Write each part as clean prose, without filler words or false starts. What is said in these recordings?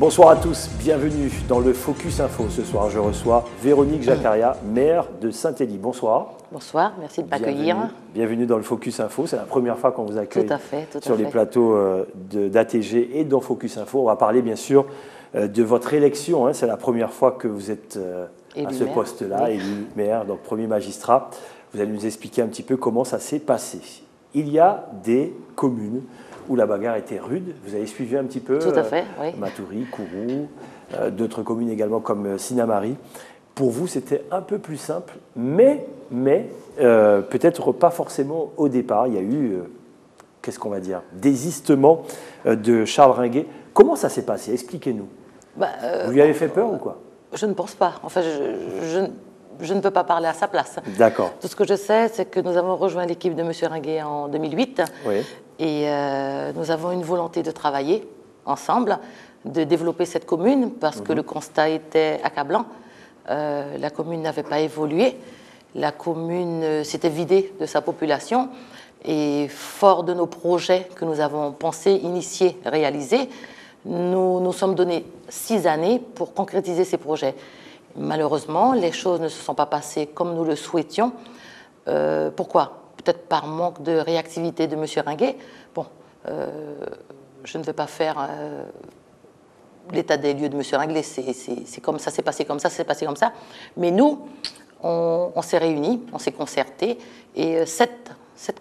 Bonsoir à tous, bienvenue dans le Focus Info. Ce soir, je reçois Véronique Jaccaria, maire de Saint-Élie. Bonsoir. Bonsoir, merci de m'accueillir. Bienvenue dans le Focus Info, c'est la première fois qu'on vous accueille sur les fait. plateaux d'ATG et dans Focus Info. On va parler bien sûr de votre élection, c'est la première fois que vous êtes à ce poste-là, élu maire, donc premier magistrat. Vous allez nous expliquer un petit peu comment ça s'est passé. Il y a des communes où la bagarre était rude. Vous avez suivi un petit peu Tout à fait, oui. Matoury, Kourou, d'autres communes également comme Sinnamary. Pour vous, c'était un peu plus simple, mais peut-être pas forcément au départ. Il y a eu, qu'est-ce qu'on va dire, désistement de Charles Ringuet. Comment ça s'est passé? Expliquez-nous. Vous lui avez fait peur ou quoi? Je ne pense pas. Enfin, je ne peux pas parler à sa place. D'accord. Tout ce que je sais, c'est que nous avons rejoint l'équipe de M. Ringuet en 2008. Oui. Et nous avons une volonté de travailler ensemble, de développer cette commune, parce que le constat était accablant. La commune n'avait pas évolué. La commune s'était vidée de sa population. Et fort de nos projets que nous avons pensés, initiés, réalisés, nous nous sommes donné 6 années pour concrétiser ces projets. Malheureusement, les choses ne se sont pas passées comme nous le souhaitions. Pourquoi? Peut-être par manque de réactivité de M. Ringuet. Bon, je ne veux pas faire l'état des lieux de M. Ringuet, c'est comme ça, c'est passé comme ça, c'est passé comme ça. Mais nous, on s'est réunis, on s'est concertés, et 7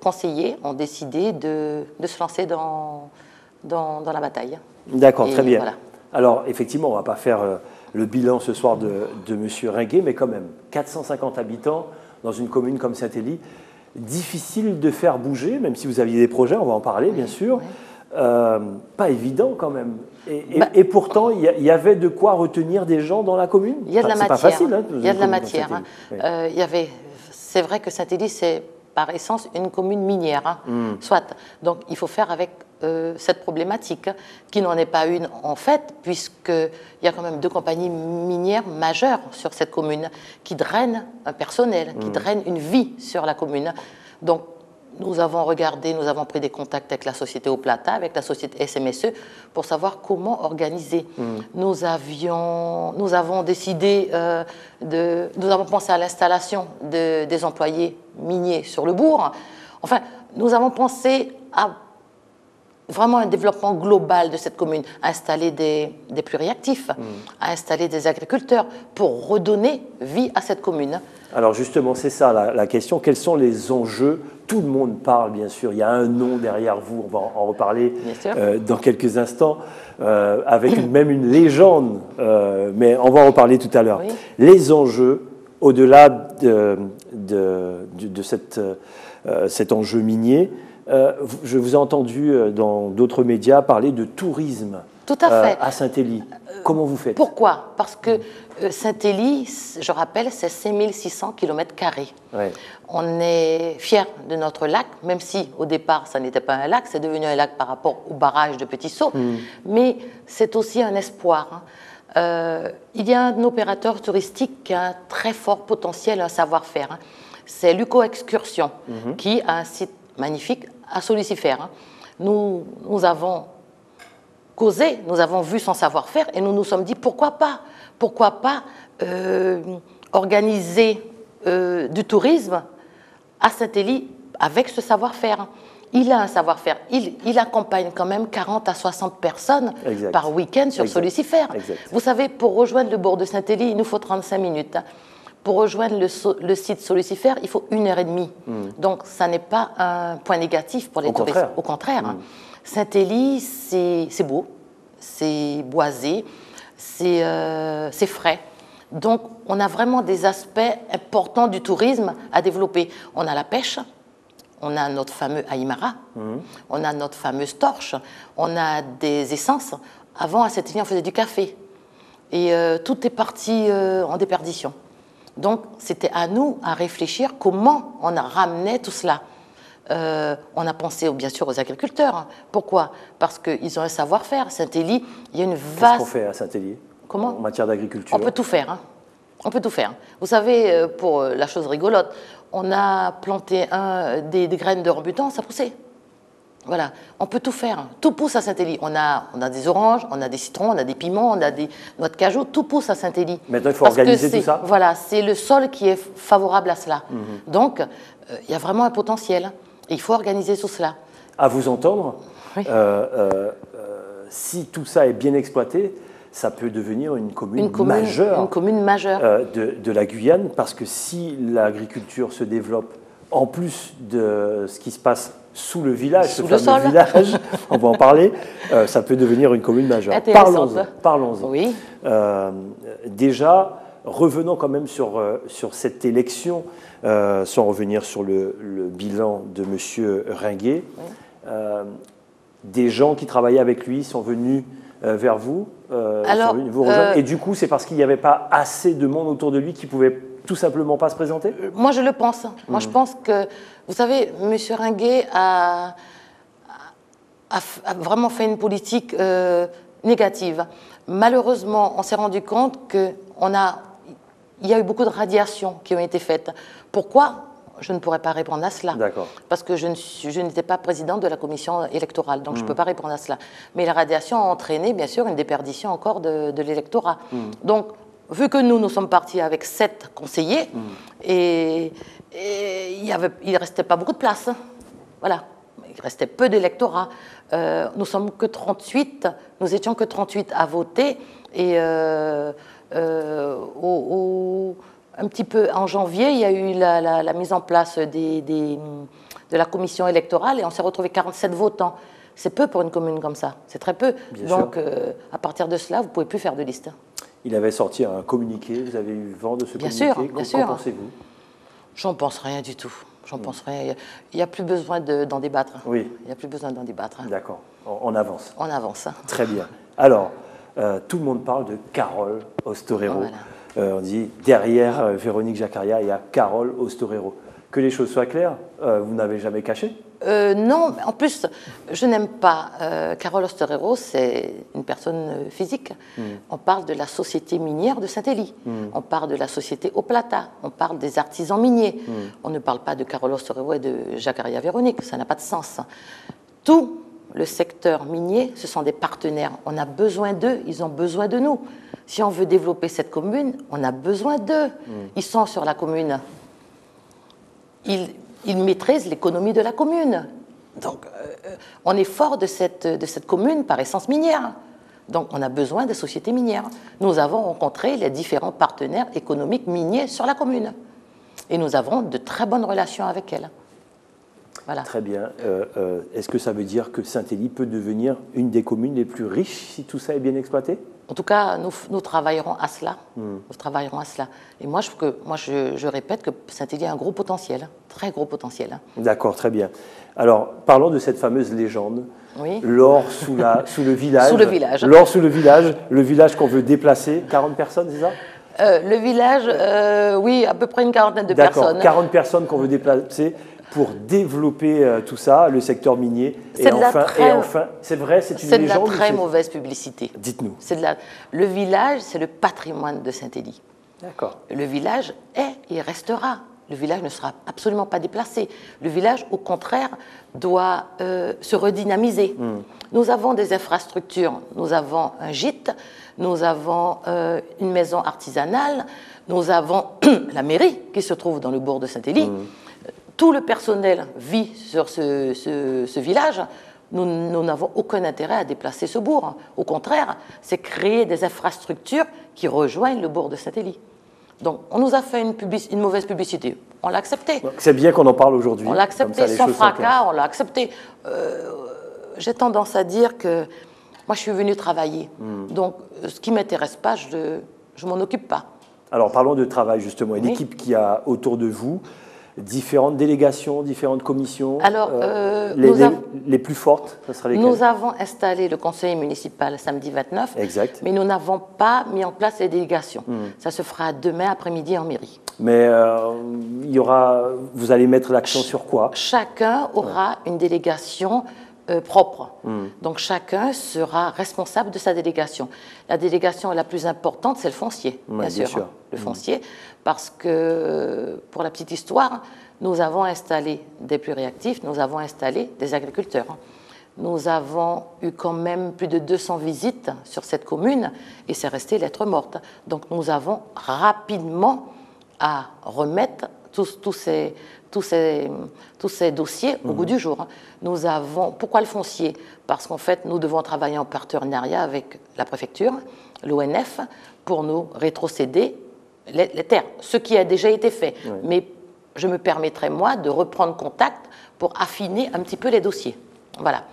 conseillers ont décidé de se lancer dans la bataille. D'accord, très bien. Voilà. Alors, effectivement, on ne va pas faire le bilan ce soir de M. Ringuet, mais quand même, 450 habitants dans une commune comme Saint-Élie, difficile de faire bouger, même si vous aviez des projets, on va en parler bien sûr. Oui. Pas évident quand même. Et pourtant, il y avait de quoi retenir des gens dans la commune. Il y a de la matière. C'est pas facile. Il y a de la matière. Oui. C'est vrai que Saint-Élie, c'est par essence une commune minière. Soit. Donc il faut faire avec cette problématique, qui n'en est pas une en fait, puisqu'il y a quand même 2 compagnies minières majeures sur cette commune, qui drainent un personnel, qui drainent une vie sur la commune. Donc, nous avons regardé, nous avons pris des contacts avec la société Au Plata, avec la société SMSE, pour savoir comment organiser. Nous avons décidé, nous avons pensé à l'installation des employés miniers sur le bourg. Enfin, nous avons pensé à vraiment un développement global de cette commune, à installer des pluriactifs, à installer des agriculteurs pour redonner vie à cette commune. Alors justement, c'est ça la question. Quels sont les enjeux? Tout le monde parle, bien sûr. Il y a un nom derrière vous, on va en reparler dans quelques instants, avec même une légende, mais on va en reparler tout à l'heure. Oui. Les enjeux, au-delà de cet enjeu minier, je vous ai entendu dans d'autres médias parler de tourisme. Tout à fait. À Saint-Élie. Comment vous faites? Pourquoi? Parce que Saint-Élie, je rappelle, c'est 5600 km². Ouais. On est fiers de notre lac, même si au départ, ça n'était pas un lac, c'est devenu un lac par rapport au barrage de Petit-Saut, mais c'est aussi un espoir. Il y a un opérateur touristique qui a un très fort potentiel, un savoir-faire. C'est Luco Excursion, qui a un site magnifique à Solicifère. Nous avons causé, nous avons vu son savoir-faire et nous nous sommes dit pourquoi pas organiser du tourisme à Saint-Élie avec ce savoir-faire. Il a un savoir-faire, il accompagne quand même 40 à 60 personnes par week-end sur Solicifère. Vous savez, pour rejoindre le bourg de Saint-Élie, il nous faut 35 minutes. Pour rejoindre le site Solicifère, il faut 1h30. Donc, ça n'est pas un point négatif pour les touristes. Au contraire. Saint-Élie, c'est beau, c'est boisé, c'est frais. Donc, on a vraiment des aspects importants du tourisme à développer. On a la pêche, on a notre fameux Aïmara, on a notre fameuse torche, on a des essences. Avant, à Saint-Élie, on faisait du café. Et tout est parti en déperdition. Donc, c'était à nous à réfléchir comment on a ramené tout cela. On a pensé bien sûr aux agriculteurs. Pourquoi? Parce qu'ils ont un savoir-faire. Saint-Élie, il y a une vaste... Qu'est-ce qu'on fait à Saint-Élie? Comment? En matière d'agriculture? On peut tout faire. On peut tout faire. Vous savez, pour la chose rigolote, on a planté des graines de rambutan, ça poussait. Voilà, on peut tout faire. Tout pousse à Saint-Élie. On a des oranges, on a des citrons, on a des piments, on a des noix de cajou. Tout pousse à Saint-Élie. Maintenant, il faut organiser tout ça. Voilà, c'est le sol qui est favorable à cela. Donc, il y a vraiment un potentiel. Et il faut organiser tout cela. À vous entendre, oui. Si tout ça est bien exploité, ça peut devenir une commune majeure, de la Guyane, parce que si l'agriculture se développe en plus de ce qui se passe sous le village, sous le sol, on va en parler, ça peut devenir une commune majeure. Parlons-en. Oui. Déjà, revenons quand même sur cette élection, sans revenir sur le bilan de M. Ringuet. Oui. Des gens qui travaillaient avec lui sont venus vers vous, vous rejoindre. Et du coup, c'est parce qu'il n'y avait pas assez de monde autour de lui qui pouvait tout simplement pas se présenter? Moi, je le pense. Moi, je pense que, vous savez, M. Ringuet a vraiment fait une politique négative. Malheureusement, on s'est rendu compte qu'il y a eu beaucoup de radiations qui ont été faites. Pourquoi? Je ne pourrais pas répondre à cela. Parce que je n'étais pas présidente de la commission électorale, donc je ne peux pas répondre à cela. Mais la radiation a entraîné, bien sûr, une déperdition encore de l'électorat. Donc, vu que nous sommes partis avec 7 conseillers, et il ne restait pas beaucoup de place. Voilà. Il restait peu d'électorat. Nous sommes que 38, nous étions que 38 à voter, et un petit peu en janvier, il y a eu la mise en place de la commission électorale et on s'est retrouvé 47 votants. C'est peu pour une commune comme ça, c'est très peu. Donc, à partir de cela, vous ne pouvez plus faire de liste. Il avait sorti un communiqué, vous avez eu vent de ce communiqué. Bien sûr. Qu'en pensez-vous? J'en pense rien du tout. J'en pense rien. Il n'y a plus besoin d'en débattre. Oui. Il n'y a plus besoin d'en débattre. D'accord. On avance. On avance. Très bien. Alors, tout le monde parle de Carole Ostorero. Voilà. On dit, derrière Véronique Jaccaria, il y a Carole Ostorero. Que les choses soient claires, vous n'avez jamais caché? Non, en plus, je n'aime pas. Carole Ostorero, c'est une personne physique. On parle de la société minière de Saint-Élie. On parle de la société Oplata. On parle des artisans miniers. On ne parle pas de Carole Ostorero et de Jaccaria Véronique. Ça n'a pas de sens. Tout le secteur minier, ce sont des partenaires. On a besoin d'eux, ils ont besoin de nous. Si on veut développer cette commune, on a besoin d'eux. Ils sont sur la commune. Ils maîtrisent l'économie de la commune. Donc, on est fort de cette commune par essence minière. Donc, on a besoin des sociétés minières. Nous avons rencontré les différents partenaires économiques miniers sur la commune. Et nous avons de très bonnes relations avec elles. Voilà. Très bien. Est-ce que ça veut dire que Saint-Élie peut devenir une des communes les plus riches si tout ça est bien exploité? En tout cas, nous travaillerons à cela. Nous travaillerons à cela. Et moi, je répète que Saint-Élie a un gros potentiel, très gros potentiel. D'accord, très bien. Alors, parlons de cette fameuse légende. Oui. L'or sous le village. Sous le village. L'or sous le village qu'on veut déplacer. 40 personnes, c'est ça? Le village, oui, à peu près une quarantaine de personnes. D'accord, 40 personnes qu'on veut déplacer pour développer tout ça, le secteur minier. Et enfin, c'est vrai, c'est une légende. C'est de la très mauvaise publicité. Dites-nous. Le village, c'est le patrimoine de Saint-Élie. D'accord. Le village est et restera. Le village ne sera absolument pas déplacé. Le village, au contraire, doit se redynamiser. Nous avons des infrastructures. Nous avons un gîte, nous avons une maison artisanale, nous avons la mairie qui se trouve dans le bourg de Saint-Élie. Tout le personnel vit sur ce village. Nous n'avons aucun intérêt à déplacer ce bourg. Au contraire, c'est créer des infrastructures qui rejoignent le bourg de Saint-Élie. Donc, on nous a fait une mauvaise publicité. On l'a accepté. C'est bien qu'on en parle aujourd'hui. On l'a accepté sans fracas, on l'a accepté. J'ai tendance à dire que moi, je suis venue travailler. Donc, ce qui ne m'intéresse pas, je ne m'en occupe pas. Alors, parlons de travail, justement. Et l'équipe qu'il y a autour de vous, différentes délégations, différentes commissions. Alors, les plus fortes, ce sera lesquelles? Nous avons installé le conseil municipal samedi 29. Exact. Mais nous n'avons pas mis en place les délégations. Ça se fera demain après-midi en mairie. Mais vous allez mettre l'accent sur quoi? Chacun aura une délégation propre. Donc chacun sera responsable de sa délégation. La délégation la plus importante, c'est le foncier, bien sûr. Le foncier, parce que, pour la petite histoire, nous avons installé des pluriactifs, nous avons installé des agriculteurs. Nous avons eu quand même plus de 200 visites sur cette commune et c'est resté lettre morte. Donc nous avons rapidement à remettre tous ces dossiers au goût du jour. Nous avons, pourquoi le foncier? Parce qu'en fait, nous devons travailler en partenariat avec la préfecture, l'ONF, pour nous rétrocéder les terres, ce qui a déjà été fait. Oui. Mais je me permettrai, moi, de reprendre contact pour affiner un petit peu les dossiers. Voilà.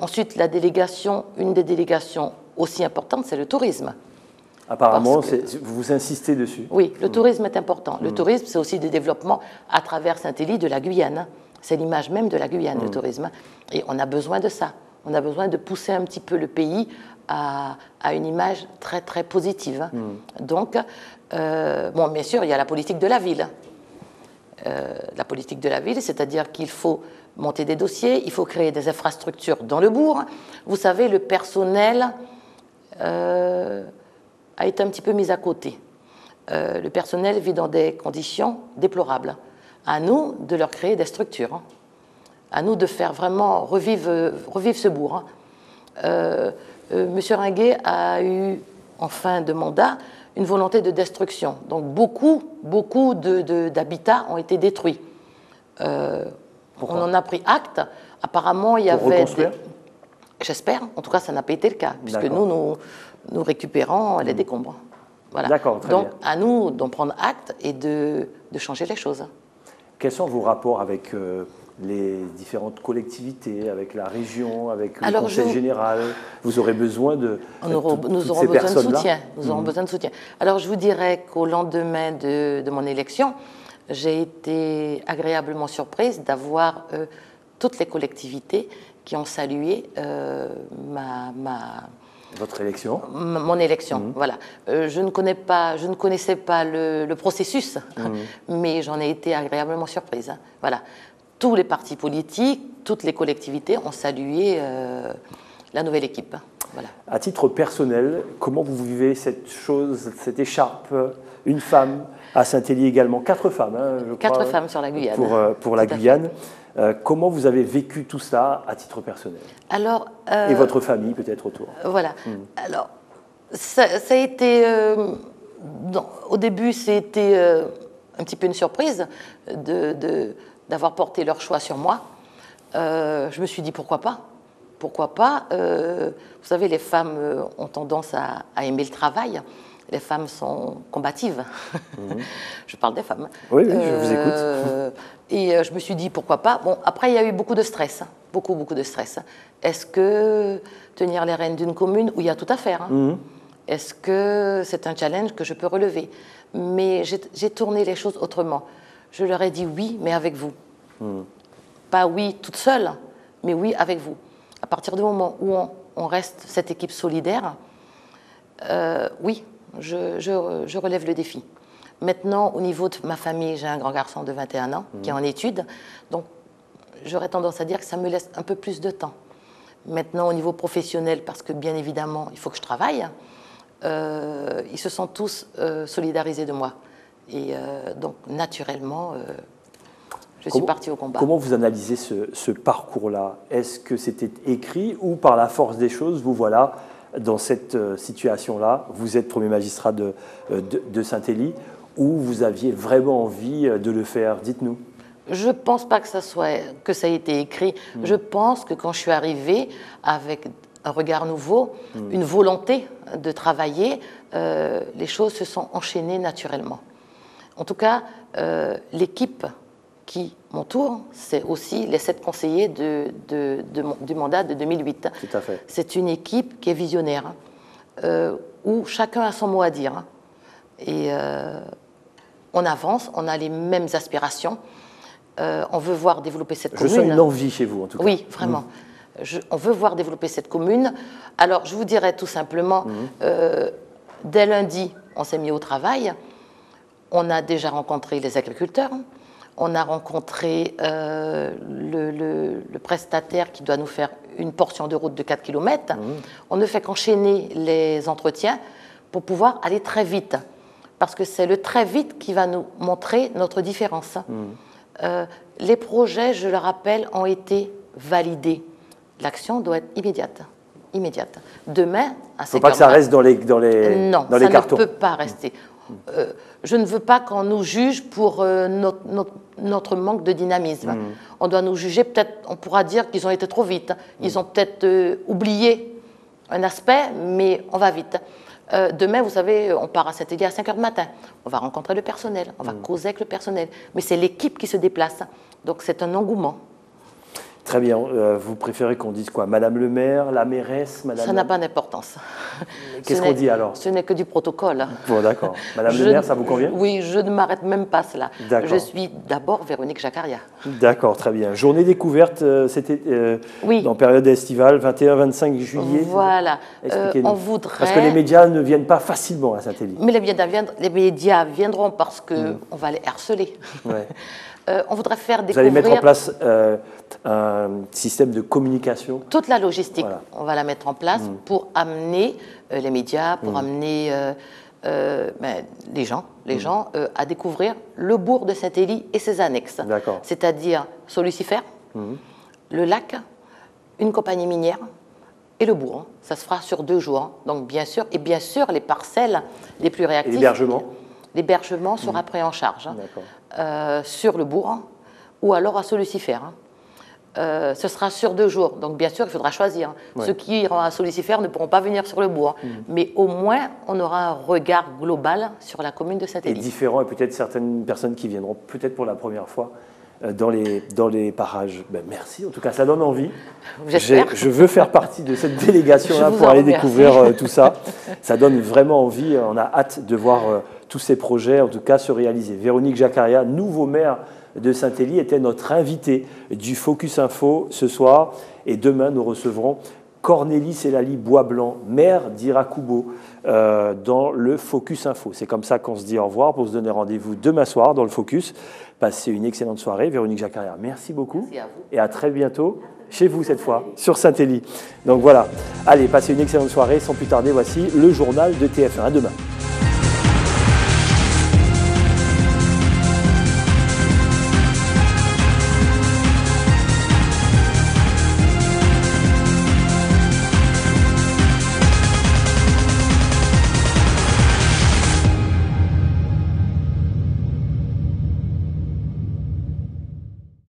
Ensuite, la délégation, une des délégations aussi importantes, c'est le tourisme. Apparemment, vous insistez dessus. Oui, le tourisme est important. Le tourisme, c'est aussi des développements à travers Saint-Élie de la Guyane. C'est l'image même de la Guyane, le tourisme. Et on a besoin de ça. On a besoin de pousser un petit peu le pays à une image très, très positive. Donc, bon, bien sûr, il y a la politique de la ville. La politique de la ville, c'est-à-dire qu'il faut monter des dossiers, il faut créer des infrastructures dans le bourg. Vous savez, le personnel a été un petit peu mis à côté. Le personnel vit dans des conditions déplorables. À nous de leur créer des structures. À nous de faire vraiment revivre ce bourg. Monsieur Ringuet a eu, en fin de mandat, une volonté de destruction. Donc beaucoup d'habitats ont été détruits. On en a pris acte. Apparemment, il y avait... J'espère. En tout cas, ça n'a pas été le cas, puisque nous récupérons les décombres. Voilà. D'accord, très bien. Donc, à nous d'en prendre acte et de changer les choses. Quels sont vos rapports avec les différentes collectivités, avec la région, avec le conseil général? Vous aurez besoin de Nous aurons besoin de soutien. Nous aurons besoin de soutien. Alors, je vous dirais qu'au lendemain de mon élection, j'ai été agréablement surprise d'avoir toutes les collectivités qui ont salué votre élection. Mon élection, voilà. Je ne connaissais pas le processus, mais j'en ai été agréablement surprise. Voilà. Tous les partis politiques, toutes les collectivités ont salué la nouvelle équipe. Voilà. À titre personnel, comment vous vivez cette écharpe, une femme à Saint-Élie également, 4 femmes, je crois. 4 femmes sur la Guyane. Pour la Guyane. Comment vous avez vécu tout ça à titre personnel? Alors, et votre famille peut-être autour? Voilà. Alors, ça a été... au début, c'était un petit peu une surprise d'avoir porté leur choix sur moi. Je me suis dit pourquoi pas? Pourquoi pas? Vous savez, les femmes ont tendance à aimer le travail. Les femmes sont combatives. Je parle des femmes. Oui, je vous écoute. Et je me suis dit, pourquoi pas? Bon, après, il y a eu beaucoup de stress. Beaucoup de stress. Est-ce que tenir les rênes d'une commune où il y a tout à faire? Est-ce que c'est un challenge que je peux relever? Mais j'ai tourné les choses autrement. Je leur ai dit oui, mais avec vous. Pas oui toute seule, mais oui avec vous. À partir du moment où on reste cette équipe solidaire, oui, je relève le défi. Maintenant, au niveau de ma famille, j'ai un grand garçon de 21 ans qui est en études. Donc, j'aurais tendance à dire que ça me laisse un peu plus de temps. Maintenant, au niveau professionnel, parce que bien évidemment, il faut que je travaille, ils se sont tous solidarisés de moi. Et donc, naturellement, je suis partie au combat. Comment vous analysez ce parcours-là? Est-ce que c'était écrit ou par la force des choses, vous voilà dans cette situation-là? Vous êtes premier magistrat de Saint-Élie, ou vous aviez vraiment envie de le faire? Dites-nous. Je ne pense pas que ça ait été écrit. Je pense que quand je suis arrivée avec un regard nouveau, une volonté de travailler, les choses se sont enchaînées naturellement. En tout cas, l'équipe qui m'entoure, c'est aussi les 7 conseillers du mandat de 2008. Tout à fait. C'est une équipe qui est visionnaire, où chacun a son mot à dire. Et on avance, on a les mêmes aspirations. On veut voir développer cette commune. Je sens une envie chez vous, en tout cas. Oui, vraiment. On veut voir développer cette commune. Alors, je vous dirais tout simplement, dès lundi, on s'est mis au travail. On a déjà rencontré les agriculteurs. On a rencontré le prestataire qui doit nous faire une portion de route de 4 km. On ne fait qu'enchaîner les entretiens pour pouvoir aller très vite. parce que c'est le très vite qui va nous montrer notre différence. Les projets, je le rappelle, ont été validés. L'action doit être immédiate. Demain, à 5 heures... Il ne faut pas que ça reste dans les cartons. Non, ça ne peut pas rester. Je ne veux pas qu'on nous juge pour notre manque de dynamisme. On doit nous juger, peut-être, on pourra dire qu'ils ont été trop vite. Ils ont peut-être oublié un aspect, mais on va vite. Demain, vous savez, on part à Saint-Élie à 5 heures du matin. On va rencontrer le personnel, on va causer avec le personnel. Mais c'est l'équipe qui se déplace. Donc c'est un engouement. Très bien. Vous préférez qu'on dise quoi? Madame le maire, la mairesse, madame... Ça n'a pas d'importance. Qu'est-ce qu'on dit alors? Ce n'est que du protocole. Bon, d'accord. Madame le maire, ça vous convient? Oui, je ne m'arrête même pas à cela. Je suis d'abord Véronique Jaccaria. D'accord, très bien. Journée découverte, c'était en période estivale, 21-25 juillet. Voilà. On voudrait... Parce que les médias ne viennent pas facilement à Saint-Élie. Mais les médias viendront parce qu'on va les harceler. Ouais. On voudrait faire découvrir... Vous allez mettre en place un système de communication. Toute la logistique, on va la mettre en place pour amener les médias, pour amener les gens à découvrir le bourg de Saint-Élie et ses annexes. C'est-à-dire Sault-Lucifer, le lac, une compagnie minière et le bourg. Ça se fera sur 2 jours. Donc bien sûr, les parcelles les plus réactives. Et l'hébergement? L'hébergement sera pris en charge sur le bourg ou alors à Sault-Lucifer. Ce sera sur 2 jours, donc bien sûr il faudra choisir. Ceux qui iront à Sault-Lucifer ne pourront pas venir sur le bourg, mais au moins on aura un regard global sur la commune de Saint-Élie. Et différent, et peut-être certaines personnes qui viendront peut-être pour la première fois dans les parages. Ben, merci, en tout cas ça donne envie. Je veux faire partie de cette délégation-là pour aller découvrir tout ça. Ça donne vraiment envie, on a hâte de voir tous ces projets en tout cas se réaliser. Véronique Jaccaria, nouveau maire de Saint-Élie, était notre invitée du Focus Info ce soir. Et demain, nous recevrons Cornélie Célali Boisblanc, maire d'Iracoubo, dans le Focus Info. C'est comme ça qu'on se dit au revoir pour se donner rendez-vous demain soir dans le Focus. Passez une excellente soirée. Véronique Jaccaria, merci beaucoup. Merci à vous. Et à très bientôt, chez vous cette fois, sur Saint-Élie. Donc voilà, allez, passez une excellente soirée. Sans plus tarder, voici le journal de TF1. À demain.